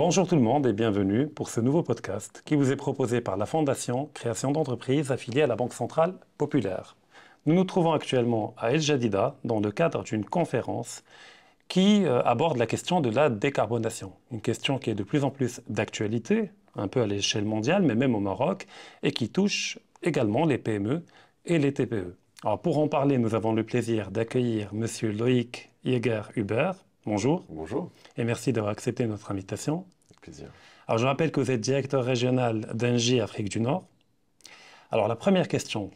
Bonjour tout le monde et bienvenue pour ce nouveau podcast qui vous est proposé par la Fondation Création d'entreprises affiliée à la Banque Centrale Populaire. Nous nous trouvons actuellement à El Jadida dans le cadre d'une conférence qui aborde la question de la décarbonation. Une question qui est de plus en plus d'actualité, un peu à l'échelle mondiale, mais même au Maroc, et qui touche également les PME et les TPE. Alors pour en parler, nous avons le plaisir d'accueillir Monsieur Loïc Jäger-Huber. Bonjour. Bonjour. Et merci d'avoir accepté notre invitation. Avec plaisir. Alors je rappelle que vous êtes directeur régional d'Engie Afrique du Nord. Alors la première question,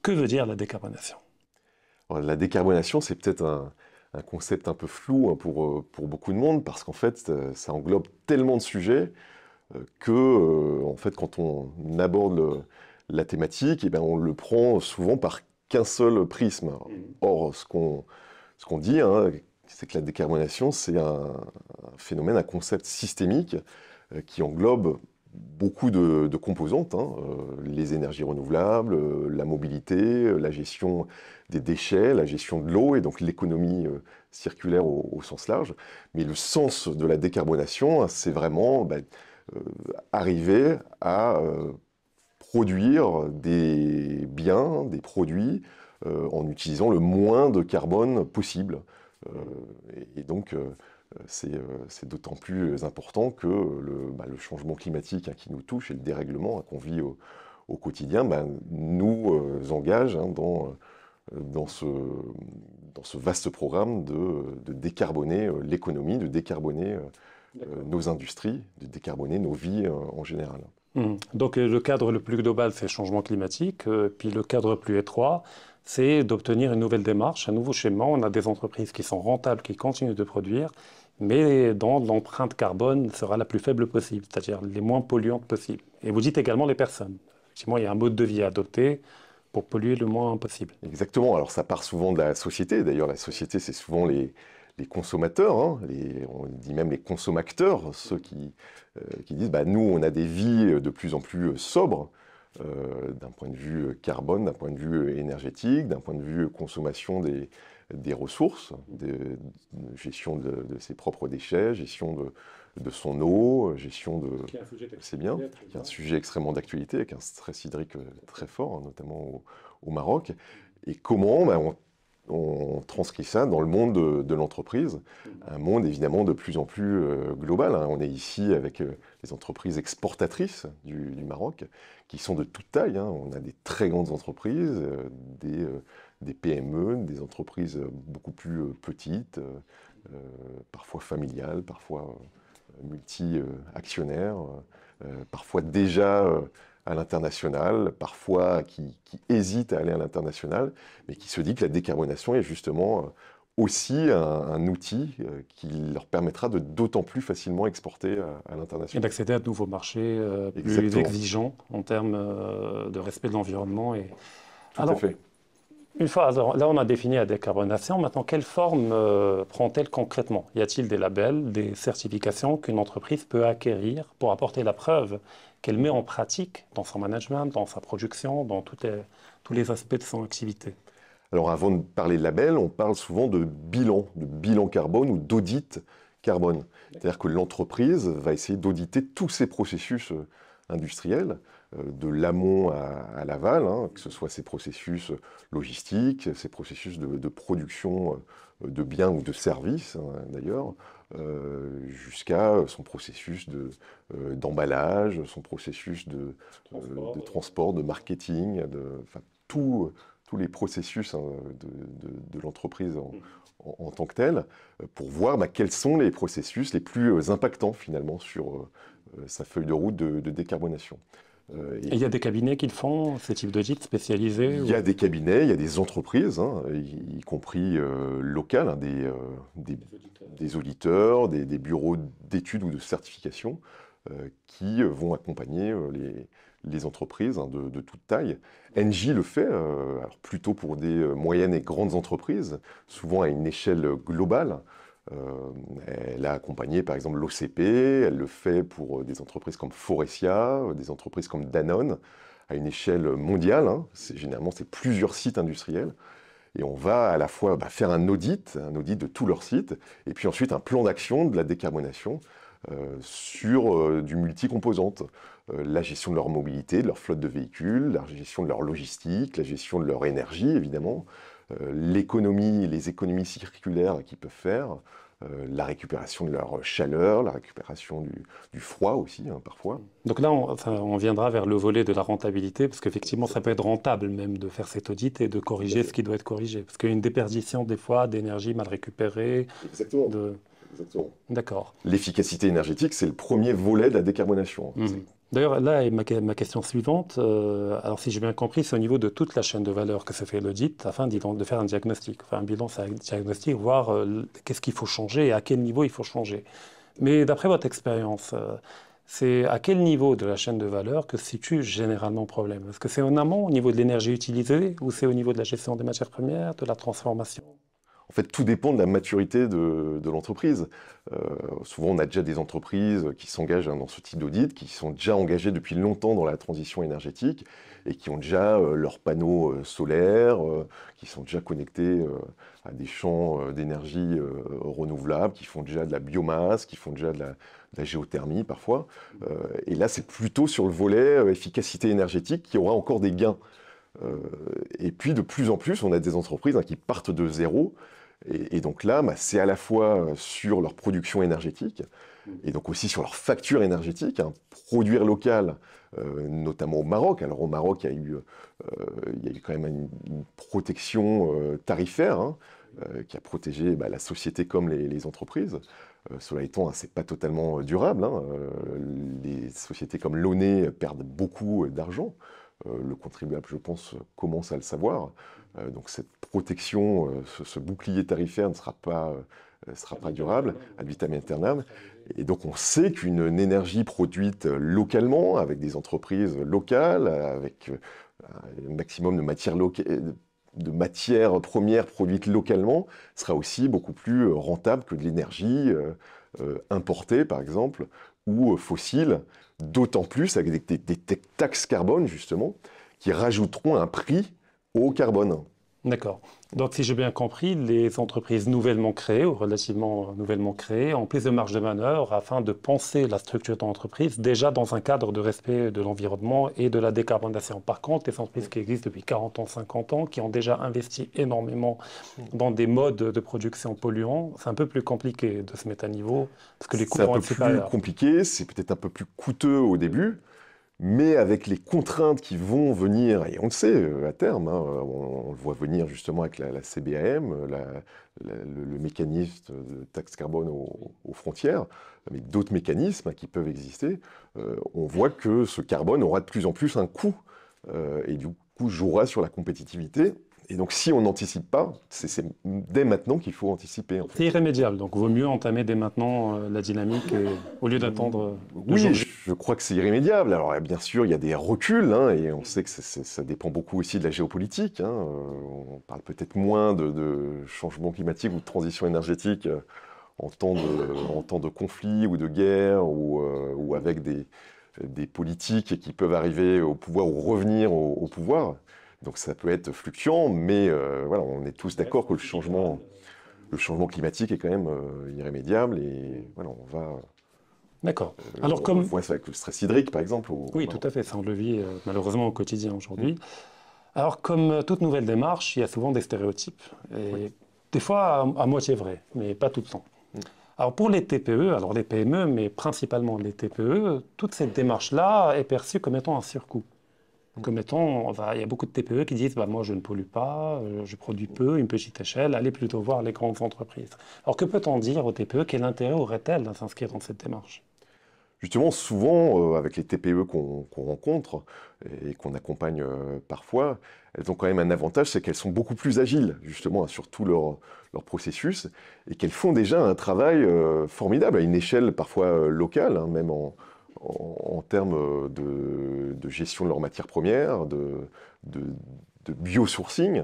que veut dire la décarbonation? Alors, la décarbonation, c'est peut-être un concept un peu flou pour beaucoup de monde, parce qu'en fait, ça englobe tellement de sujets en fait, quand on aborde la thématique, eh bien, on le prend souvent par qu'un seul prisme. Or, ce qu'on dit, c'est que la décarbonation, c'est un phénomène, un concept systémique qui englobe beaucoup de composantes, les énergies renouvelables, la mobilité, la gestion des déchets, la gestion de l'eau et donc l'économie circulaire au sens large. Mais le sens de la décarbonation, c'est vraiment arriver à produire des biens, des produits en utilisant le moins de carbone possible. Et donc, c'est d'autant plus important que le changement climatique qui nous touche et le dérèglement qu'on vit au quotidien nous engage dans ce vaste programme de décarboner l'économie, de décarboner nos industries, de décarboner nos vies en général. Donc le cadre le plus global, c'est le changement climatique, puis le cadre plus étroit, c'est d'obtenir une nouvelle démarche, un nouveau schéma. On a des entreprises qui sont rentables, qui continuent de produire, mais dont l'empreinte carbone sera la plus faible possible, c'est-à-dire les moins polluantes possibles. Et vous dites également les personnes. Effectivement, il y a un mode de vie à adopter pour polluer le moins possible. Nous, alors ça part souvent de la société. D'ailleurs, la société, c'est souvent les consommateurs, on dit même les consommateurs, ceux qui disent nous, on a des vies de plus en plus sobres, d'un point de vue carbone, d'un point de vue énergétique, d'un point de vue consommation des ressources, gestion de ses propres déchets, gestion de son eau, gestion de... C'est bien, qui est un sujet extrêmement d'actualité, avec un stress hydrique très fort, notamment au Maroc. Et comment on transcrit ça dans le monde de l'entreprise, un monde évidemment de plus en plus global. On est ici avec les entreprises exportatrices du Maroc, qui sont de toute taille. On a des très grandes entreprises, des PME, des entreprises beaucoup plus petites, parfois familiales, parfois multi-actionnaires, parfois déjà... à l'international, parfois qui hésitent à aller à l'international, mais qui se dit que la décarbonation est justement aussi un outil qui leur permettra de d'autant plus facilement exporter à l'international. Et d'accéder à de nouveaux marchés plus exigeants en termes de respect de l'environnement. Tout à fait. Une fois, là on a défini la décarbonation, maintenant quelle forme prend-elle concrètement? Y a-t-il des labels, des certifications qu'une entreprise peut acquérir pour apporter la preuve qu'elle met en pratique dans son management, dans sa production, dans tous les aspects de son activité? Alors avant de parler de label, on parle souvent de bilan carbone ou d'audit carbone. C'est-à-dire que l'entreprise va essayer d'auditer tous ses processus industriels, de l'amont à l'aval, que ce soit ses processus logistiques, ses processus de production de biens ou de services d'ailleurs, jusqu'à son processus d'emballage, son processus de transport, de marketing, tous les processus de l'entreprise en tant que telle, pour voir quels sont les processus les plus impactants finalement sur sa feuille de route de décarbonation. Et il y a des cabinets qui font ce type d'audit spécialisé? Il y a des cabinets, il y a des entreprises, y compris locales, des auditeurs, des bureaux d'études ou de certification qui vont accompagner les entreprises de toute taille. Engie le fait, alors plutôt pour des moyennes et grandes entreprises, souvent à une échelle globale. Elle a accompagné par exemple l'OCP, elle le fait pour des entreprises comme Forestia, des entreprises comme Danone, à une échelle mondiale. Généralement, c'est plusieurs sites industriels. Et on va à la fois faire un audit de tous leurs sites, et puis ensuite un plan d'action de la décarbonation sur du multi-composante. La gestion de leur mobilité, de leur flotte de véhicules, la gestion de leur logistique, la gestion de leur énergie, évidemment, les économies circulaires qu'ils peuvent faire, la récupération de leur chaleur, la récupération du froid aussi, hein, parfois. Donc là, on viendra vers le volet de la rentabilité, parce qu'effectivement, ça peut être rentable même de faire cet audit et de corriger ce qui doit être corrigé. Parce qu'il y a une déperdition des fois d'énergie mal récupérée. Exactement. De... Exactement. D'accord. L'efficacité énergétique, c'est le premier volet de la décarbonation. D'ailleurs, là est ma question suivante. Alors, si j'ai bien compris, c'est au niveau de toute la chaîne de valeur que se fait l'audit afin de faire un diagnostic, enfin un bilan diagnostic, voir qu'est-ce qu'il faut changer et à quel niveau il faut changer. Mais d'après votre expérience, c'est à quel niveau de la chaîne de valeur que se situe généralement le problème? Est-ce que c'est en amont, au niveau de l'énergie utilisée, ou c'est au niveau de la gestion des matières premières, de la transformation? En fait, tout dépend de la maturité de l'entreprise. Souvent, on a déjà des entreprises qui s'engagent dans ce type d'audit, qui sont déjà engagées depuis longtemps dans la transition énergétique et qui ont déjà leurs panneaux solaires, qui sont déjà connectés à des champs d'énergie renouvelables, qui font déjà de la biomasse, qui font déjà de la géothermie parfois. Et là, c'est plutôt sur le volet efficacité énergétique qui aura encore des gains. Et puis, de plus en plus, on a des entreprises qui partent de zéro. Et donc là, c'est à la fois sur leur production énergétique et donc aussi sur leur facture énergétique, produire local, notamment au Maroc. Alors au Maroc, il y a eu quand même une protection tarifaire qui a protégé la société comme les entreprises. Cela étant, c'est pas totalement durable. Les sociétés comme l'ONE perdent beaucoup d'argent. Le contribuable, je pense, commence à le savoir. Donc cette protection, ce bouclier tarifaire ne sera pas durable, ad vitam aeternam. Et donc on sait qu'une énergie produite localement, avec des entreprises locales, avec un maximum de matières premières produites localement, sera aussi beaucoup plus rentable que de l'énergie importée, par exemple, ou fossile, d'autant plus avec des taxes carbone, justement, qui rajouteront un prix au carbone. D'accord. Donc, si j'ai bien compris, les entreprises nouvellement créées ou relativement nouvellement créées ont plus de marge de manœuvre afin de penser la structure de l'entreprise déjà dans un cadre de respect de l'environnement et de la décarbonation. Par contre, les entreprises qui existent depuis 40 ans, 50 ans, qui ont déjà investi énormément dans des modes de production polluants, c'est un peu plus compliqué de se mettre à niveau parce que les coûts vont être supérieurs. C'est un peu plus compliqué, c'est peut-être un peu plus coûteux au début. Mais avec les contraintes qui vont venir, et on le sait à terme, on le voit venir justement avec la CBAM, le mécanisme de taxe carbone aux frontières, mais d'autres mécanismes qui peuvent exister, on voit que ce carbone aura de plus en plus un coût, et du coup jouera sur la compétitivité. Et donc, si on n'anticipe pas, c'est dès maintenant qu'il faut anticiper. En fait. C'est irrémédiable, donc il vaut mieux entamer dès maintenant la dynamique au lieu d'attendre. Oui, je crois que c'est irrémédiable. Alors, bien sûr, il y a des reculs, et on sait que ça dépend beaucoup aussi de la géopolitique. On parle peut-être moins de changement climatique ou de transition énergétique en temps de conflit ou de guerre ou avec des politiques qui peuvent arriver au pouvoir ou revenir au pouvoir. Donc ça peut être fluctuant, mais voilà, on est tous d'accord que le changement climatique est quand même irrémédiable et voilà, on va. D'accord. Alors on voit ça avec le stress hydrique, par exemple. Oui, tout à fait. Ça on le vit malheureusement au quotidien aujourd'hui. Alors comme toute nouvelle démarche, il y a souvent des stéréotypes et des fois à moitié vrai, mais pas tout le temps. Alors pour les TPE, alors les PME, mais principalement les TPE, toute cette démarche-là est perçue comme étant un surcoût. Comme étant, il y a beaucoup de TPE qui disent moi je ne pollue pas, je produis peu, une petite échelle, allez plutôt voir les grandes entreprises. Alors que peut-on dire aux TPE, quel intérêt aurait-elle de s'inscrire dans cette démarche? Justement, souvent, avec les TPE qu'on rencontre et qu'on accompagne parfois, elles ont quand même un avantage, c'est qu'elles sont beaucoup plus agiles, justement, sur tout leur processus, et qu'elles font déjà un travail formidable, à une échelle parfois locale, même en termes de gestion de leurs matières premières, de biosourcing.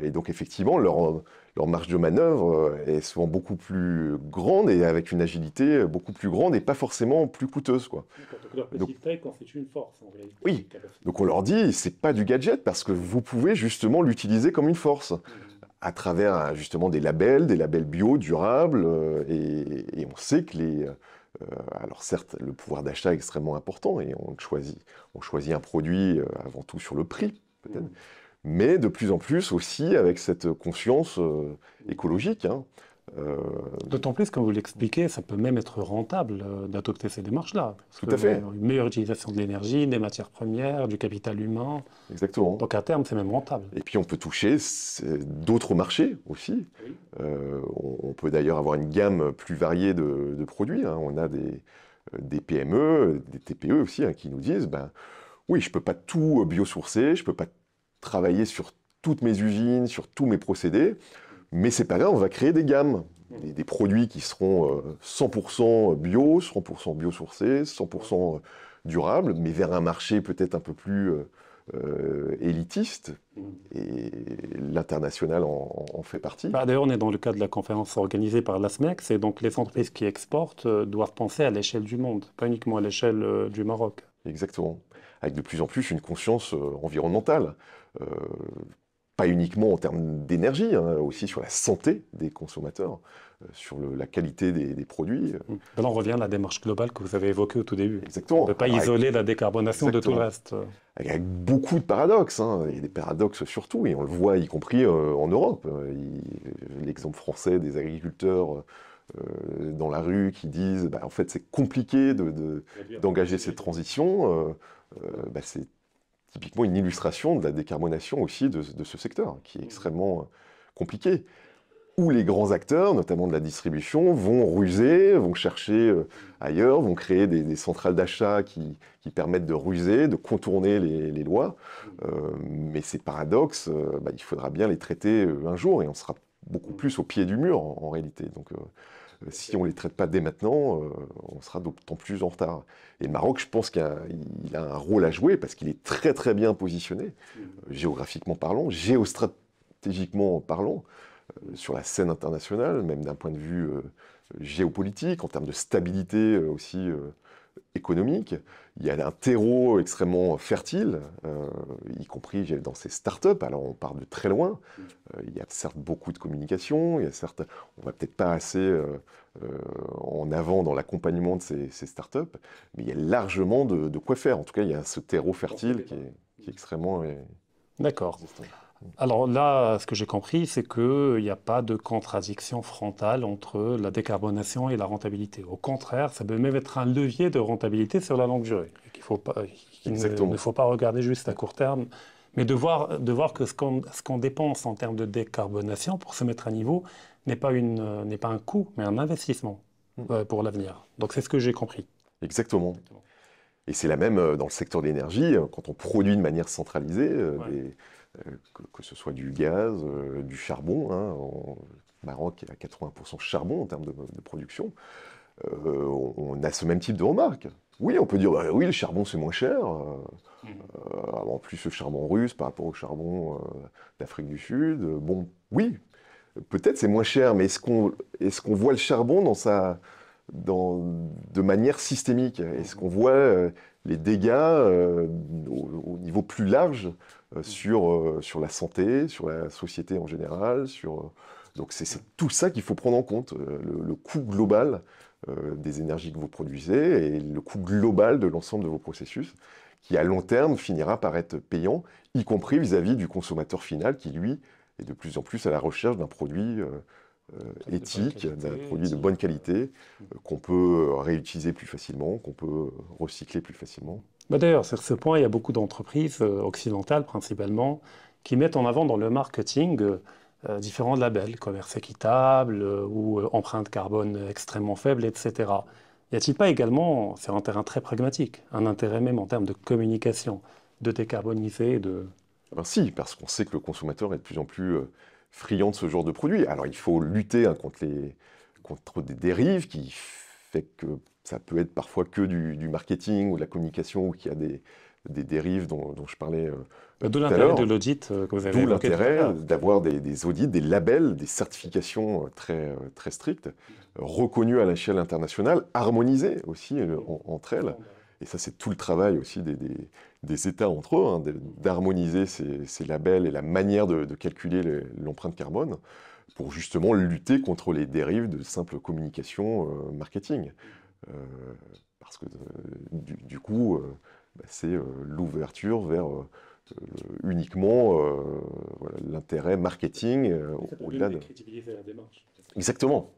Et donc, effectivement, leur marge de manœuvre est souvent beaucoup plus grande et avec une agilité beaucoup plus grande et pas forcément plus coûteuse. Quoi. Donc, leur petite taille constitue une force, en réalité. Oui, donc on leur dit, c'est pas du gadget parce que vous pouvez justement l'utiliser comme une force. à travers justement des labels bio, durables, et on sait que alors certes, le pouvoir d'achat est extrêmement important, et on choisit un produit avant tout sur le prix, peut-être, mais de plus en plus aussi avec cette conscience écologique, hein. D'autant plus, comme vous l'expliquez, ça peut même être rentable d'adopter ces démarches-là. Parce Tout à fait. Une meilleure utilisation de l'énergie, des matières premières, du capital humain. Exactement. Donc à terme, c'est même rentable. Et puis on peut toucher d'autres marchés aussi. Oui. On peut d'ailleurs avoir une gamme plus variée de produits, hein. On a des PME, des TPE aussi, hein, qui nous disent, ben, oui, je ne peux pas tout biosourcer, je ne peux pas travailler sur toutes mes usines, sur tous mes procédés, mais c'est pas grave, on va créer des gammes, des produits qui seront 100% bio, 100% biosourcés, 100% durables, mais vers un marché peut-être un peu plus élitiste, et l'international en fait partie. D'ailleurs, on est dans le cadre de la conférence organisée par l'ASMEX, et donc les entreprises qui exportent doivent penser à l'échelle du monde, pas uniquement à l'échelle du Maroc. Exactement. Avec de plus en plus une conscience environnementale. Pas uniquement en termes d'énergie, hein, aussi sur la santé des consommateurs, sur la qualité des produits. Là, on revient à la démarche globale que vous avez évoquée au tout début. Exactement. On ne peut pas isoler la décarbonation de tout le reste. Avec beaucoup de paradoxes, hein. Il y a des paradoxes surtout, et on le voit y compris en Europe. L'exemple français des agriculteurs dans la rue qui disent en fait c'est compliqué d'engager cette transition, c'est typiquement une illustration de la décarbonation aussi de ce secteur, qui est extrêmement compliqué. Où les grands acteurs, notamment de la distribution, vont ruser, vont chercher ailleurs, vont créer des centrales d'achat qui permettent de ruser, de contourner les lois. Mais ces paradoxes, il faudra bien les traiter un jour, et on sera beaucoup plus au pied du mur en réalité. Donc si on ne les traite pas dès maintenant, on sera d'autant plus en retard. Et le Maroc, je pense qu'il a un rôle à jouer, parce qu'il est très très bien positionné, géographiquement parlant, géostratégiquement parlant, sur la scène internationale, même d'un point de vue géopolitique, en termes de stabilité aussi économique. Il y a un terreau extrêmement fertile, y compris dans ces startups. Alors on part de très loin. Il y a certes beaucoup de communication, il y a certes, on va peut-être pas assez en avant dans l'accompagnement de ces startups, mais il y a largement de quoi faire. En tout cas, il y a ce terreau fertile qui est extrêmement... D'accord. Alors là, ce que j'ai compris, c'est qu'il n'y a pas de contradiction frontale entre la décarbonation et la rentabilité. Au contraire, ça peut même être un levier de rentabilité sur la longue durée. Il ne faut pas regarder juste à court terme, mais de voir que ce qu'on dépense en termes de décarbonation pour se mettre à niveau n'est pas un coût, mais un investissement pour l'avenir. Donc c'est ce que j'ai compris. Exactement. Et c'est la même dans le secteur de l'énergie, quand on produit de manière centralisée, que ce soit du gaz, du charbon, hein, le Maroc est à 80% charbon en termes de production, on a ce même type de remarque. Oui, on peut dire, oui, le charbon c'est moins cher, en plus le charbon russe par rapport au charbon d'Afrique du Sud, bon, oui, peut-être c'est moins cher, mais est-ce qu'on voit le charbon de manière systémique? Est-ce qu'on voit les dégâts au niveau plus large sur la santé, sur la société en général, donc c'est tout ça qu'il faut prendre en compte, le coût global des énergies que vous produisez et le coût global de l'ensemble de vos processus, qui à long terme finira par être payant, y compris vis-à-vis du consommateur final qui, lui, est de plus en plus à la recherche d'un produit éthique, d'un produit de bonne qualité, qu'on peut réutiliser plus facilement, qu'on peut recycler plus facilement. D'ailleurs, sur ce point, il y a beaucoup d'entreprises occidentales principalement qui mettent en avant dans le marketing différents labels, commerce équitable ou empreinte carbone extrêmement faible, etc. Y a-t-il pas également, sur un terrain très pragmatique, un intérêt même en termes de communication, de décarboniser, Si, parce qu'on sait que le consommateur est de plus en plus friand de ce genre de produits. Alors il faut lutter contre des dérives qui fait que ça peut être parfois que du marketing ou de la communication, ou qu'il y a des dérives dont je parlais d'où l'intérêt de l'audit que vous avez évoqué. D'où l'intérêt d'avoir des audits, des labels, des certifications très, très strictes, reconnues à l'échelle internationale, harmonisées aussi entre elles, Et ça, c'est tout le travail aussi des États entre eux, hein, d'harmoniser ces labels et la manière de calculer l'empreinte carbone pour justement lutter contre les dérives de simple communication marketing. Parce que du coup, c'est l'ouverture vers uniquement voilà, l'intérêt marketing au-delà de... crédibiliser la démarche. Exactement.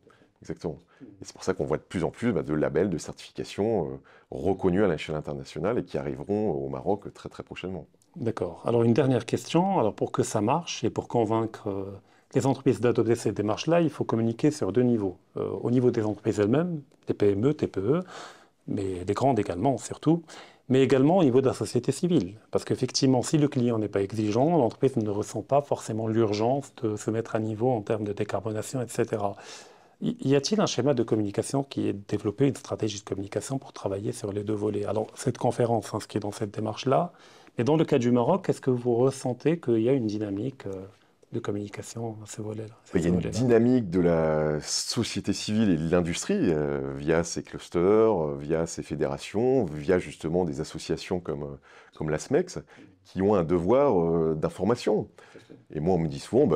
Exactement. Et c'est pour ça qu'on voit de plus en plus de labels, de certifications reconnus à l'échelle internationale et qui arriveront au Maroc très très prochainement. D'accord. Alors une dernière question. Alors pour que ça marche et pour convaincre les entreprises d'adopter ces démarches-là, il faut communiquer sur 2 niveaux. Au niveau des entreprises elles-mêmes, des PME, TPE, mais des grandes également surtout, mais également au niveau de la société civile. Parce qu'effectivement, si le client n'est pas exigeant, l'entreprise ne ressent pas forcément l'urgence de se mettre à niveau en termes de décarbonation, etc. Y a-t-il un schéma de communication qui est développé, une stratégie de communication pour travailler sur les 2 volets? Alors, cette conférence s'inscrit dans cette démarche-là, mais dans le cas du Maroc, est-ce que vous ressentez qu'il y a une dynamique de communication à ce volet-là? Il y a une dynamique de la société civile et de l'industrie via ces clusters, via ces fédérations, via justement des associations comme la SMEX, qui ont un devoir d'information. Et moi, on me dit souvent,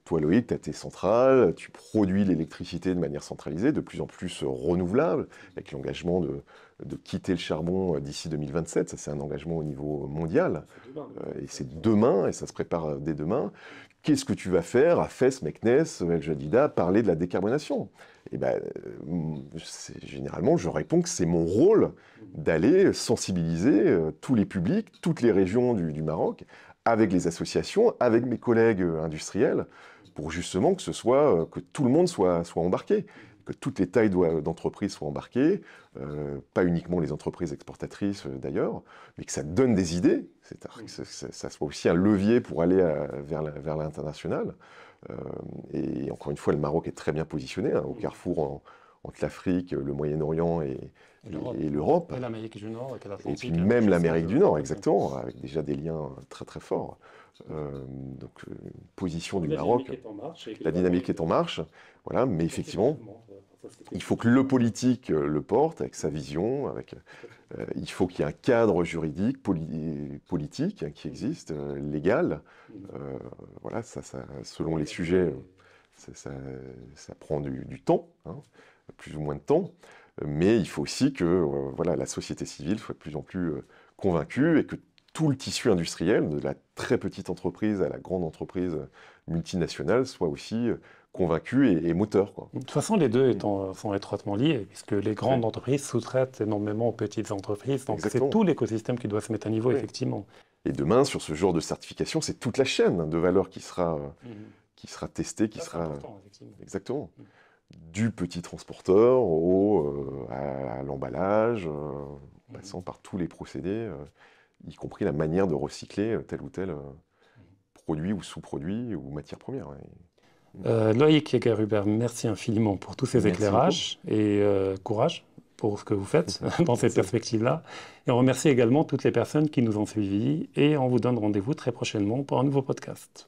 toi Loïc, tu as tes centrales, tu produis l'électricité de manière centralisée, de plus en plus renouvelable, avec l'engagement de quitter le charbon d'ici 2027. Ça, c'est un engagement au niveau mondial. Et c'est demain, et ça se prépare dès demain. Qu'est-ce que tu vas faire à Fès, Meknès, El Jadida, parler de la décarbonation? Et généralement, je réponds que c'est mon rôle d'aller sensibiliser tous les publics, toutes les régions du Maroc, avec les associations, avec mes collègues industriels, pour justement que tout le monde soit embarqué, que toutes les tailles d'entreprises soient embarquées, pas uniquement les entreprises exportatrices d'ailleurs, mais que ça donne des idées, c'est-à-dire que ça soit aussi un levier pour aller vers l'international. Et encore une fois, le Maroc est très bien positionné, hein, au carrefour entre l'Afrique, le Moyen-Orient et l'Europe. Et l'Amérique du Nord. Et puis même l'Amérique du Nord, exactement, avec déjà des liens très très forts. Donc, position du Maroc. La dynamique est en marche. Voilà, mais effectivement, il faut que le politique le porte avec sa vision. Il faut qu'il y ait un cadre juridique, politique hein, qui existe, légal. Voilà, ça, selon les sujets, ça prend du temps, hein, plus ou moins de temps. Mais il faut aussi que voilà, la société civile soit de plus en plus convaincue et que tout le tissu industriel, de la très petite entreprise à la grande entreprise multinationale, soit aussi convaincu et moteur, quoi. De toute façon, les deux sont étroitement liés, puisque les grandes entreprises sous-traitent énormément aux petites entreprises. Donc c'est tout l'écosystème qui doit se mettre à niveau, effectivement. Et demain, sur ce genre de certification, c'est toute la chaîne de valeur qui sera testée, qui sera... Exactement. Du petit transporteur à l'emballage, passant par tous les procédés, y compris la manière de recycler tel ou tel produit ou sous-produit ou matière première. Loïc Jäger-Huber, merci infiniment pour tous ces éclairages et courage pour ce que vous faites dans cette perspective-là. Et on remercie également toutes les personnes qui nous ont suivis et on vous donne rendez-vous très prochainement pour un nouveau podcast.